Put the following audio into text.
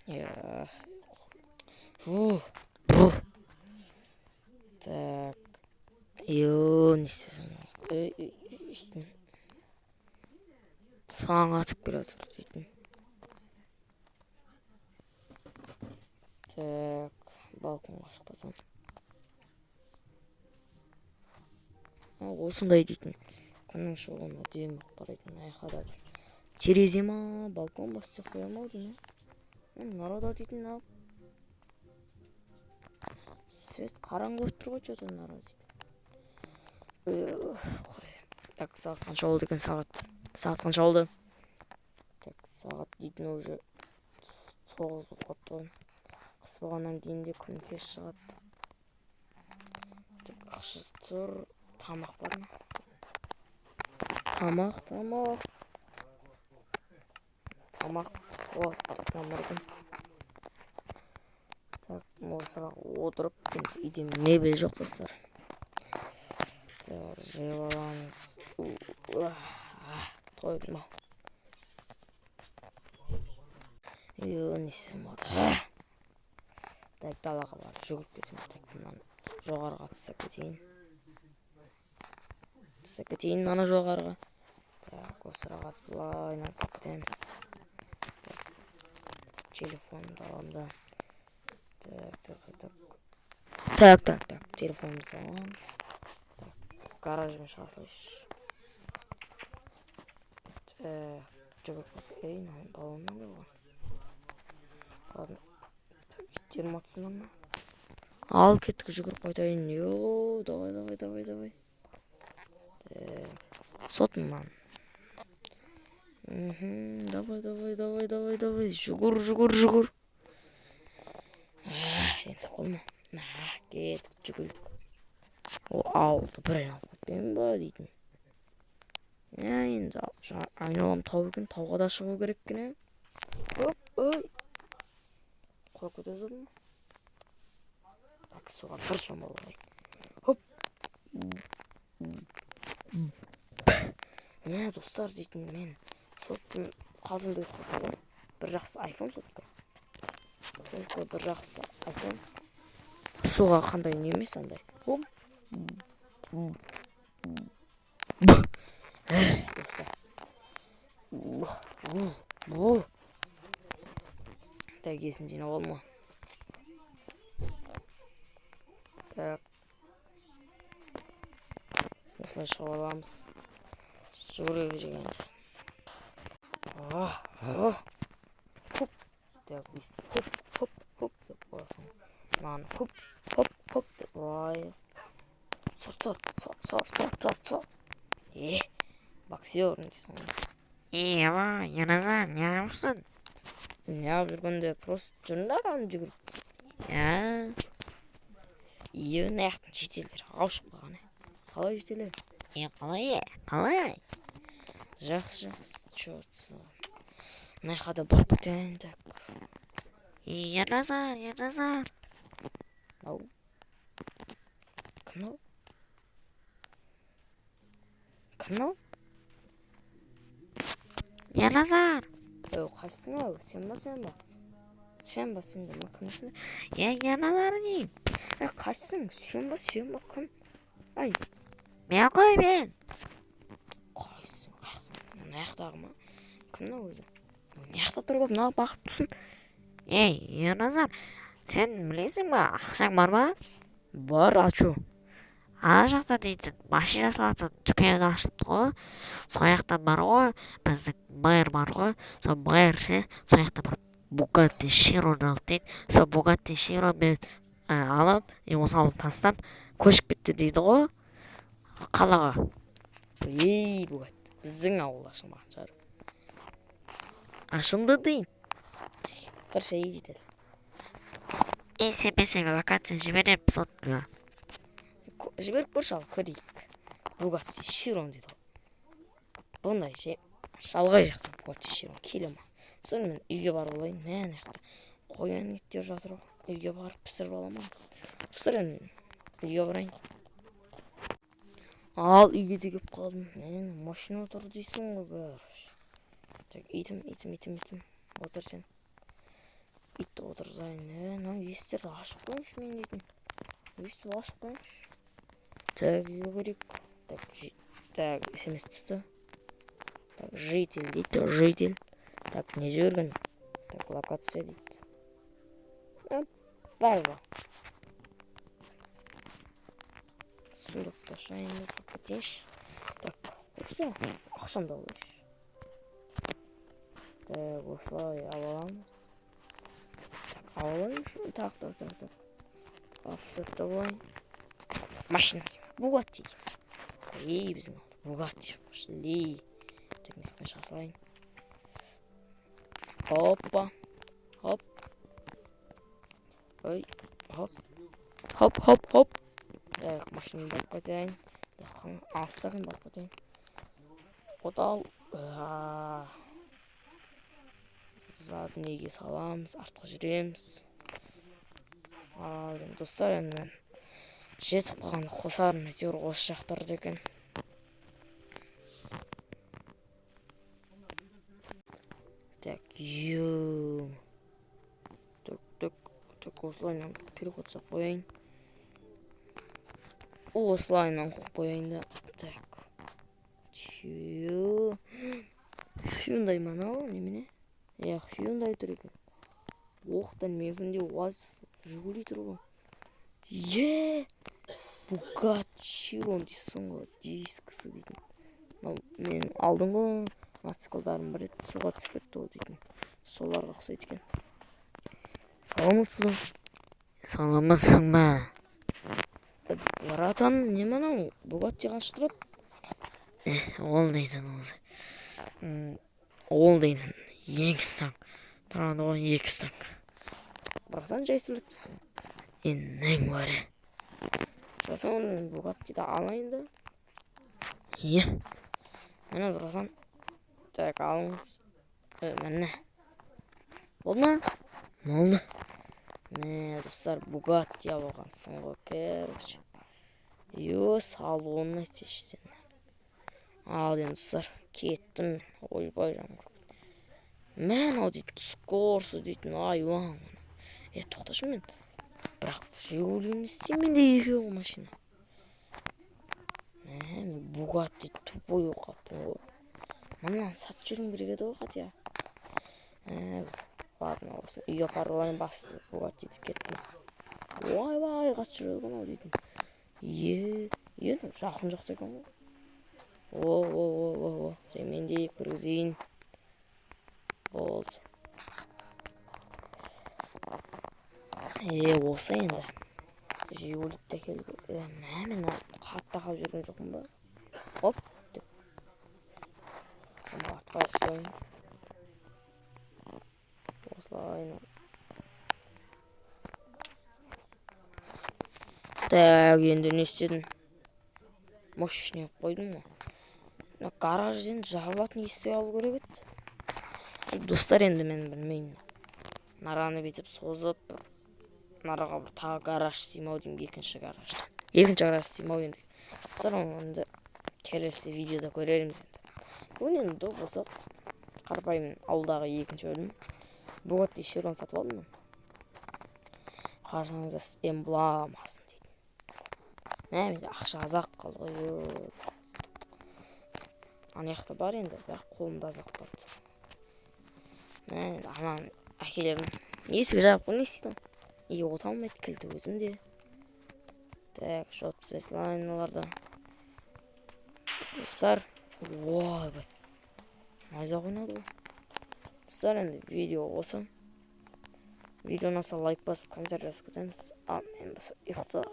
Я. Фу. Так. Не істесем. Саң атып келе жатыр дейтін. Так, балконға шықпасам. Осындай дейтін. Күннің шығуына дем қарайтын аяқада. Терезе ма, балкон ба істеп қоям ау деймін. Нарада дейтін ау. Свет қараңғы болып тұр ғой, что-то нарада дейтін. Так, сағат қанша болды екен, сағат қанша болды? Так, сағат дейтін уже 9 болып қапты. Қыс болғаннан кейін де күн кеш шығады. Так, ақшасы тұр. Тамақ бар ма? Тамақ. О, тамырдым. Так, осырақ отырып, үйде мебель жоқ достар. Так, жеп аламыз. Тойдым ау. Не істесем болады. Так, далаға барып жүгіріп келсем. Так, мынаны жоғарыға тістеп кетейін ана жоғарыға. Так, осырақ атып былай айналысып кетеміз. Телефонымды аламын да. Так, телефонымызды аламыз. Так, гаражыма шыға салайыншы. Так, жүгіріп кетейін. Балоннан болған. Ладно. Так, иттерім атсындан ма? Ал кеттік, жүгіріп қайтайын. Давай. Сотман. Давай. Жүгір. Енді қолма. Кеттік, жүгіріп. Ауылды бір айналып кетпеймін ба дейтін. Енді айналам тау екен, тауға да шығу керек екен. Қой көтезілдім. Так, суға бір шомбал қайын. Достар дейтін, мен соттың қалдым дейді қойды. Бір жақсы iPhone сотқа. Сотқа бір жақсы iPhone. Суға қандай не емес андай. Достар. Так, есім жинап алма. Так. Осылай шығып аламыз. Жүгіре берегенде. Так, хоп деп қоясың. Мынаны хоп деп қойып. Сор. Боксер дейсің. Яназар, не yapsın? Не yapып жүргенде просто жүрін адам жүгіріп. Мына жақтың шетелдері ауышып қалған. Қалай жетелер? Қалай? Жақсы. Чөтсі. Мына жаққа да барып кетейін. Так. Яназар. Ау. Кім ау? Яназар. Қайсың ау? Сен ба? Сен де ма? Кімсің? Яназар дейм. Қайсың? Сен ба? Кім? Ай. Мен ғой мен. Қайсың? Мына жақтағы ма? Кім өзі? Мына жақта тұрып, мына бақып тұрсын. Яназар, сен білесің ба, ақшаң бар ма? Бар, ачу. Ана жақта дейтін, машина салатын дүкен ашылыпты ғой. Сол жақта бар ғой, біздің мэр бар ғой. Сол мэр ше, сол жақта бар. Bugatti Chiron'u алып дейді. Сол Bugatti Chiron'мен алып, осыны тастап, көшіп кетті дейді ғой. Қалаға. Bugatti. Біздің ауыл ашылмаған шығар. Ашылды дейін. Қырша дейді. Сен бесең локация жіберем сотқа. Жіберіп көрші ал, көрейік. Bugatti Chiron дейді ғой. Бұндай ше, шалғай жақтың Bugatti Chiron келе ма? Сонымен үйге барып олайын. Мән яқты қоян еттер жатыр ғой. Үйге барып пісіріп аламын. Пісірен мен үйге барайын. Ал үйге де кеп қалдым. Мен машина тұр дейсің ғой бәрі. итім. Отыр сен. Итті отырғызайын. Мына есіктерді ашып қойыңшы мен дейтін. Есікті ашып қойыңшы. Так, үйге көрейік. Так, смс түсті. Так, житель дейді, житель. Так, не жүрген? Так, локация дейді. Бәлгі. Сундукта шайынды сап кетейінші. Так, көрсе, ақшамды алайыншы. Так, осылай аламыз. Так, алайыншы. Так. Абсурдта болайын. Машина дейм. Бугатти дейм. Біздің алды. Бугатти шли. Так, мекмен шасылайын. Hoppa. Hopp. Ой, hopp. Hopp. Так, машинаны барып кетейін. Астығын барып кетейін. Отал. Заднеге саламыз, артқа жүреміз. Достар, енді мен жетіп қалғанда қосарым, әйтеуір осы жақтарда екен. Так, Так, осылайынан переход жасап қояйын. Осылайынан қойып қояйын да. Так. Hyundai ма анау, немене? Hyundai тұр екен. Оқтан менікінде УАЗ Жигули тұр ғой. Bugatti Chiron дейсің ғой, дискісі дейтін. Мен алдың ғой, мотоциклдарым бір рет суға түсіп кетті ғой дейтін. Соларға ұқсайды екен. Саламатсыз ба? Саламатсың ба? Братан, не мынау? Bugatti қанша тұрады? Ол дейтін өзі. Ол дейтін 2 станк. Тұрады ғой 2 станк. Братан, жай сөйлепсің. Нең бар? Братан, Bugatti-ді алайын да. Міне, братан. Так, алыңыз. Міне. Болды ма? Болды. Міне, достар, Bugatti алғансың ғой, короче. Салонына тешсен. Ал енді, достар, кеттім. Ойбай жаңғыр. Мен ау дейтін, скорсы дейтін, айуан. Тоқташы мен. Бірақ Жигулині істейм, менде 2 ғой машина. Мен Bugatti тупой оқаппын ғой. Мұнан сат жүрім керек еді ғой қатия. Ладно, осы үйге апарылайын, басы Bugatti-ді кеттім. Ойбай, қат жүреді ғой дейтін. Жақын жоқты екен ғой. О, менде көргізейін. Болды. Осы енді. Жигулитті келгі. Мен қатта қап жүрген жоқпын ба? Оп, деп. Атқа қойын. Осылайын. Так, енді не істедің? Мощный қойдың ма? Гаражден жабылатын есік алу керек еді. Достар, енді мен білмеймін. Нараны бетіп созып, нараға бір тағы гараж симау деймін, екінші гараж симау енді. Сонда келесі видеода көрерміз енді. Бүгін енді доп осы қарапайым ауылдағы екінші бөлім. Bugatti Chiron сатып алдым. Қарсаңызда эмблемасын дейді. Менде ақша азақ қалды ғой. Ана жақта бар енді, бірақ қолымда азақ қалды. Мен анам әкелерім есігі жабып қой, не істейді? Неге ота алмайды, кілті өзімде. Так, шот слайналарда. Достар, ойбай. Майзақ ойнады ғой. Достар, енді видео осы. Видео ұнаса лайк басып, комментарий жазып кетеміз. Мен болса ұйықты.